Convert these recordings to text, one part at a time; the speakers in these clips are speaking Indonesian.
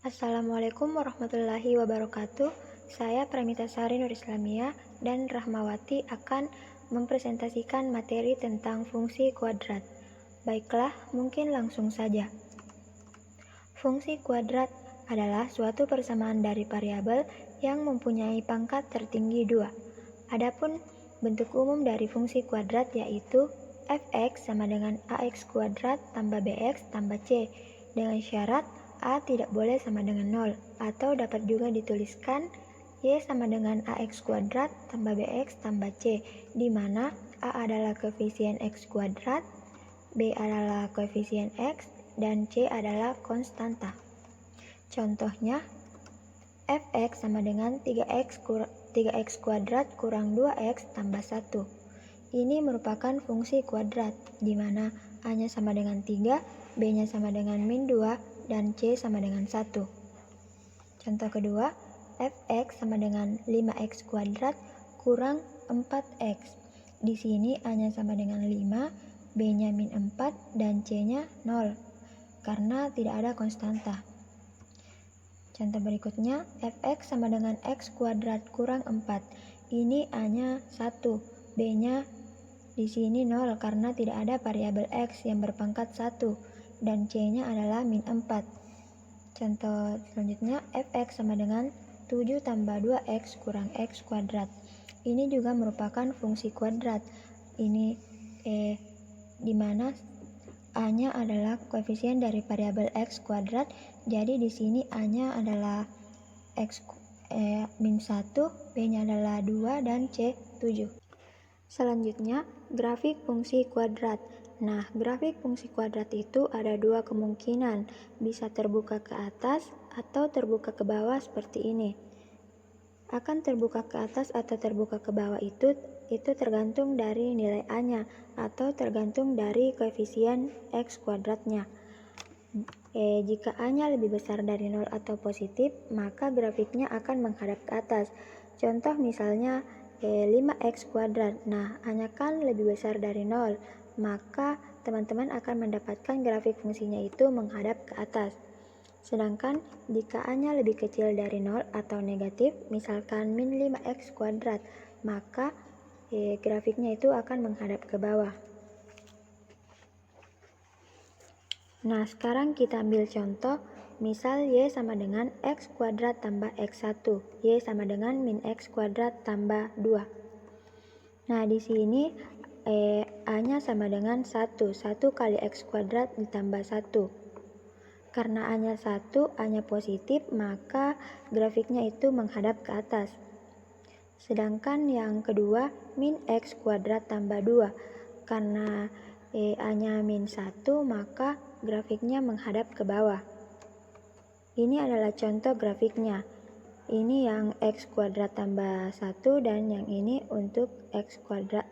Assalamualaikum warahmatullahi wabarakatuh. Saya Pramita Sari Nur Islamia dan Rahmawati akan mempresentasikan materi tentang fungsi kuadrat. Baiklah, mungkin langsung saja. Fungsi kuadrat adalah suatu persamaan dari variabel yang mempunyai pangkat tertinggi 2. Adapun bentuk umum dari fungsi kuadrat yaitu f(x) sama dengan ax kuadrat tambah bx tambah c dengan syarat a tidak boleh sama dengan 0, atau dapat juga dituliskan y sama dengan ax kuadrat tambah bx tambah c, di mana a adalah koefisien x kuadrat, b adalah koefisien x, dan c adalah konstanta. Contohnya, fx sama dengan 3x kuadrat kurang 2x tambah 1. Ini merupakan fungsi kuadrat, di mana a-nya sama dengan 3, b-nya sama dengan min 2, dan c sama dengan 1. Contoh kedua, fx sama dengan 5x kuadrat kurang 4x. Di sini a-nya sama dengan 5, b-nya min 4, dan c-nya 0, karena tidak ada konstanta. Contoh berikutnya, fx sama dengan x kuadrat kurang 4. Ini a-nya 1, b-nya di sini 0 karena tidak ada variabel x yang berpangkat 1, dan c-nya adalah min 4. Contoh selanjutnya, fx sama dengan 7 tambah 2x kurang x kuadrat. Ini juga merupakan fungsi kuadrat. Ini di mana a-nya adalah koefisien dari variabel x kuadrat, jadi di sini a-nya adalah x min 1, b-nya adalah 2, dan c 7. Selanjutnya, grafik fungsi kuadrat. Nah, grafik fungsi kuadrat itu ada dua kemungkinan, bisa terbuka ke atas atau terbuka ke bawah seperti ini. Akan terbuka ke atas atau terbuka ke bawah itu tergantung dari nilai a-nya atau tergantung dari koefisien x kuadratnya. Jika a-nya lebih besar dari 0 atau positif, maka grafiknya akan menghadap ke atas. Contoh misalnya 5x kuadrat. Nah, a-nya kan lebih besar dari 0, maka teman-teman akan mendapatkan grafik fungsinya itu menghadap ke atas. Sedangkan jika a-nya lebih kecil dari 0 atau negatif, misalkan min 5x kuadrat, maka grafiknya itu akan menghadap ke bawah. Nah, sekarang kita ambil contoh, misal y sama dengan x kuadrat tambah x1, y sama dengan min x kuadrat tambah 2. Nah, di sini a-nya sama dengan 1 kali x kuadrat ditambah 1. Karena a-nya 1, a-nya positif, maka grafiknya itu menghadap ke atas. Sedangkan yang kedua, min x kuadrat tambah 2. Karena a-nya min 1, maka grafiknya menghadap ke bawah. Ini adalah contoh grafiknya. Ini yang x kuadrat tambah 1 dan yang ini untuk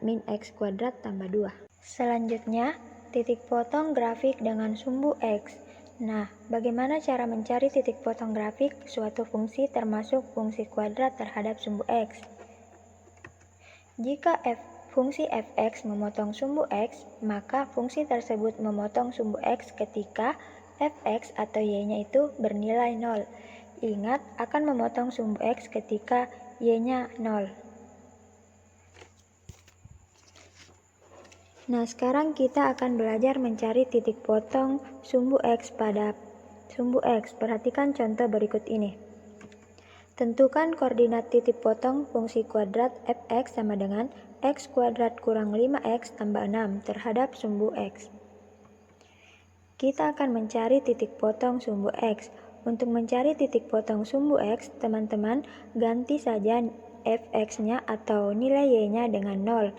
min x kuadrat tambah 2. Selanjutnya, titik potong grafik dengan sumbu x. Nah, bagaimana cara mencari titik potong grafik suatu fungsi termasuk fungsi kuadrat terhadap sumbu x? Jika fungsi fx memotong sumbu x, maka fungsi tersebut memotong sumbu x ketika fx atau y-nya itu bernilai 0. Ingat, akan memotong sumbu x ketika y-nya 0. Nah, sekarang kita akan belajar mencari titik potong sumbu x pada sumbu x. Perhatikan contoh berikut ini. Tentukan koordinat titik potong fungsi kuadrat fx sama dengan x kuadrat kurang 5x tambah 6 terhadap sumbu x. Kita akan mencari titik potong sumbu x. Untuk mencari titik potong sumbu x, teman-teman ganti saja fx-nya atau nilai y-nya dengan 0.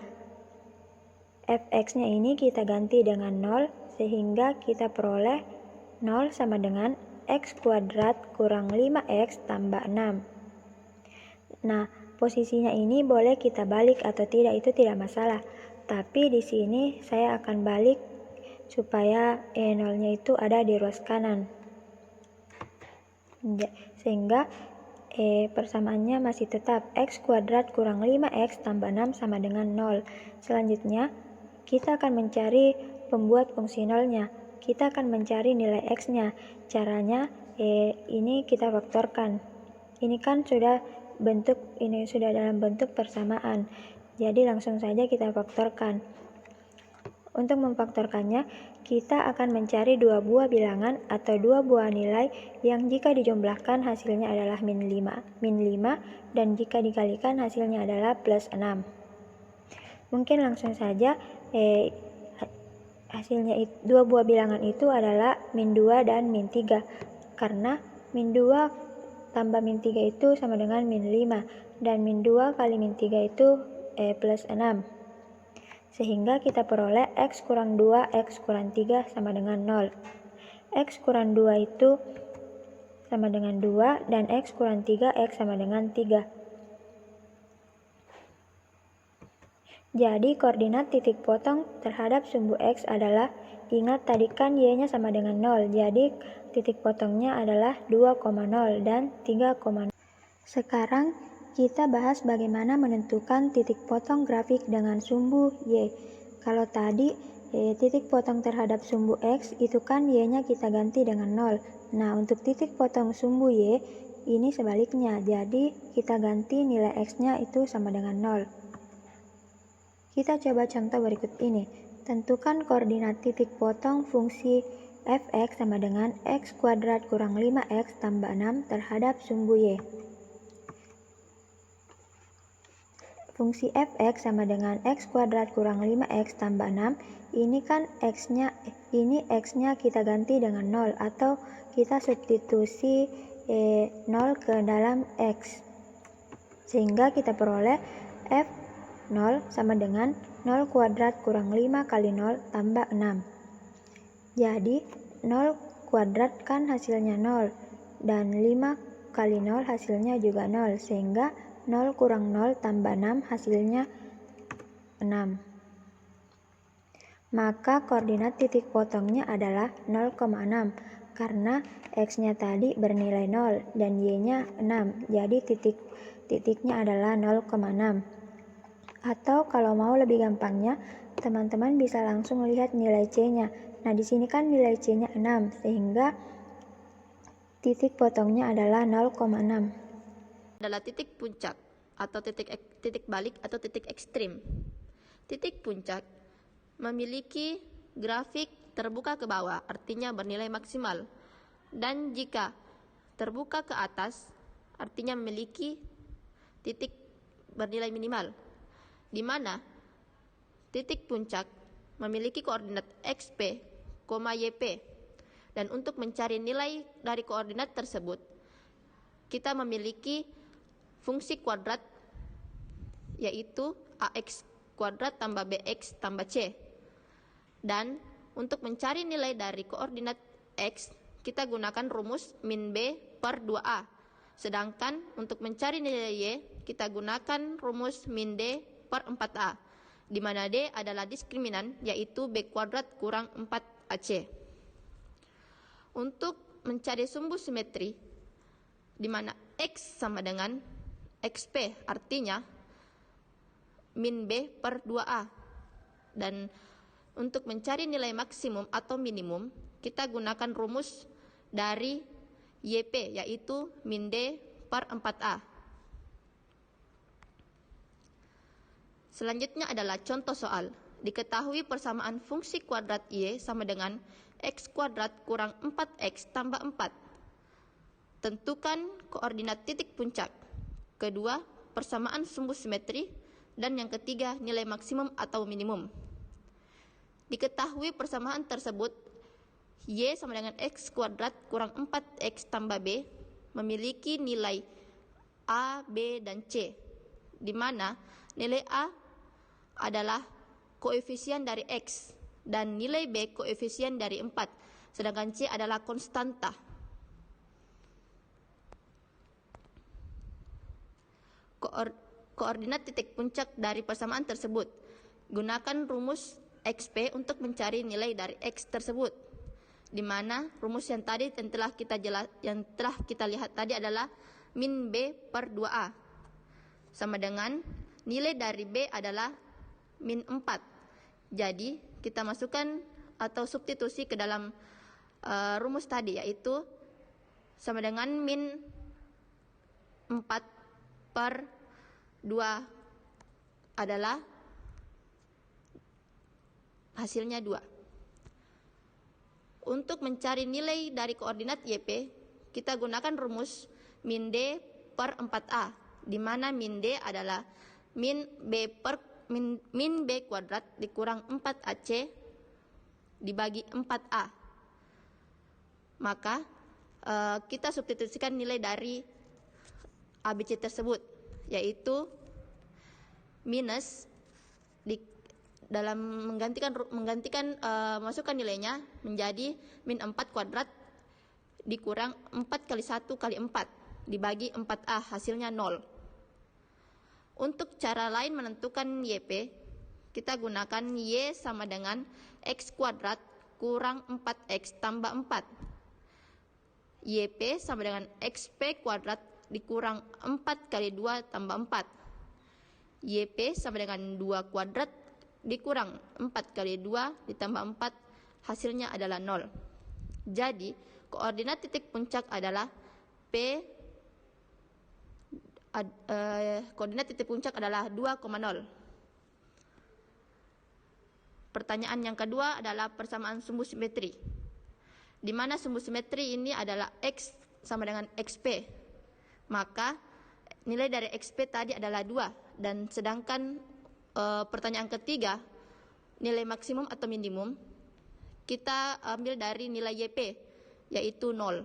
Fx-nya ini kita ganti dengan 0 sehingga kita peroleh 0 sama dengan x kuadrat kurang 5x tambah 6. Nah, posisinya ini boleh kita balik atau tidak, itu tidak masalah. Tapi di sini saya akan balik supaya 0-nya itu ada di ruas kanan. Sehingga persamaannya masih tetap x kuadrat kurang 5x tambah 6 sama dengan 0. Selanjutnya, kita akan mencari pembuat fungsi 0-nya. Kita akan mencari nilai x-nya. Caranya, ini kita faktorkan. Ini kan sudah dalam bentuk persamaan. Jadi langsung saja kita faktorkan. Untuk memfaktorkannya, kita akan mencari dua buah bilangan atau dua buah nilai yang jika dijumlahkan hasilnya adalah min 5 dan jika dikalikan hasilnya adalah plus 6. Mungkin langsung saja hasilnya dua buah bilangan itu adalah min 2 dan min 3 karena min 2 tambah min 3 itu sama dengan min 5 dan min 2 kali min 3 itu plus 6. Sehingga kita peroleh X kurang 2, X kurang 3 sama dengan 0. X kurang 2 itu sama dengan 2 dan X kurang 3, X sama dengan 3. Jadi koordinat titik potong terhadap sumbu X adalah, ingat tadi kan Y-nya sama dengan 0, jadi titik potongnya adalah 2,0 dan 3,0. Sekarang kita bahas bagaimana menentukan titik potong grafik dengan sumbu Y. Kalau tadi titik potong terhadap sumbu X itu kan Y-nya kita ganti dengan 0. Nah, untuk titik potong sumbu Y ini sebaliknya. Jadi kita ganti nilai X-nya itu sama dengan 0. Kita coba contoh berikut ini. Tentukan koordinat titik potong fungsi f(x) sama dengan x kuadrat kurang 5x tambah 6 terhadap sumbu Y. Fungsi f(x) sama dengan x kuadrat kurang 5x tambah 6. Ini kan x-nya kita ganti dengan 0 atau kita substitusi 0 ke dalam x. Sehingga kita peroleh f0 sama dengan 0 kuadrat kurang 5 kali 0 tambah 6. Jadi 0 kuadrat kan hasilnya 0 dan 5 kali 0 hasilnya juga 0, sehingga 0 kurang 0 tambah 6 hasilnya 6. Maka koordinat titik potongnya adalah 0,6 karena X-nya tadi bernilai 0 dan Y-nya 6. Jadi titiknya adalah 0,6. Atau kalau mau lebih gampangnya, teman-teman bisa langsung lihat nilai C-nya. Nah, di sini kan nilai C-nya 6 sehingga titik potongnya adalah 0,6. Adalah titik puncak atau titik balik atau titik ekstrim. Titik puncak memiliki grafik terbuka ke bawah, artinya bernilai maksimal. Dan jika terbuka ke atas, artinya memiliki titik bernilai minimal. Di mana titik puncak memiliki koordinat XP, YP. Dan untuk mencari nilai dari koordinat tersebut, kita memiliki fungsi kuadrat yaitu AX kuadrat tambah BX tambah C. Dan untuk mencari nilai dari koordinat X, kita gunakan rumus min B per 2A. Sedangkan untuk mencari nilai Y, kita gunakan rumus min D per 4A, di mana D adalah diskriminan yaitu B kuadrat kurang 4AC. Untuk mencari sumbu simetri, di mana X sama dengan XP, artinya min B per 2A. Dan untuk mencari nilai maksimum atau minimum, kita gunakan rumus dari YP, yaitu min D per 4A. Selanjutnya adalah contoh soal. Diketahui persamaan fungsi kuadrat Y sama dengan X kuadrat kurang 4X tambah 4. Tentukan koordinat titik puncak. Kedua, persamaan sumbu simetri. Dan yang ketiga, nilai maksimum atau minimum. Diketahui persamaan tersebut, Y sama dengan X kuadrat kurang 4X tambah B memiliki nilai A, B, dan C, di mana nilai A adalah koefisien dari X dan nilai B koefisien dari 4, sedangkan C adalah konstanta. Koordinat titik puncak dari persamaan tersebut. Gunakan rumus XP untuk mencari nilai dari X tersebut, di mana rumus yang telah kita lihat tadi adalah min B per 2A sama dengan nilai dari B adalah min 4. Jadi kita masukkan atau substitusi ke dalam rumus tadi, yaitu sama dengan min 4/2 adalah hasilnya 2. Untuk mencari nilai dari koordinat YP, kita gunakan rumus min D per 4A, di mana min D adalah min B kuadrat dikurang 4AC dibagi 4A. Maka kita substitusikan nilai dari ABC tersebut, yaitu minus dalam menggantikan masukkan nilainya menjadi min 4 kuadrat dikurang 4 kali 1 kali 4 dibagi 4A, hasilnya 0. Untuk cara lain menentukan YP, kita gunakan Y sama dengan X kuadrat kurang 4X tambah 4. YP sama dengan XP kuadrat dikurang 4 kali 2 tambah 4. YP sama dengan 2 kuadrat dikurang 4 kali 2 ditambah 4, hasilnya adalah 0. Jadi, koordinat titik puncak adalah koordinat titik puncak adalah 2,0. Pertanyaan yang kedua adalah persamaan sumbu simetri, di mana sumbu simetri ini adalah X sama dengan XP. Maka nilai dari XP tadi adalah 2, dan sedangkan pertanyaan ketiga, nilai maksimum atau minimum, kita ambil dari nilai YP, yaitu 0.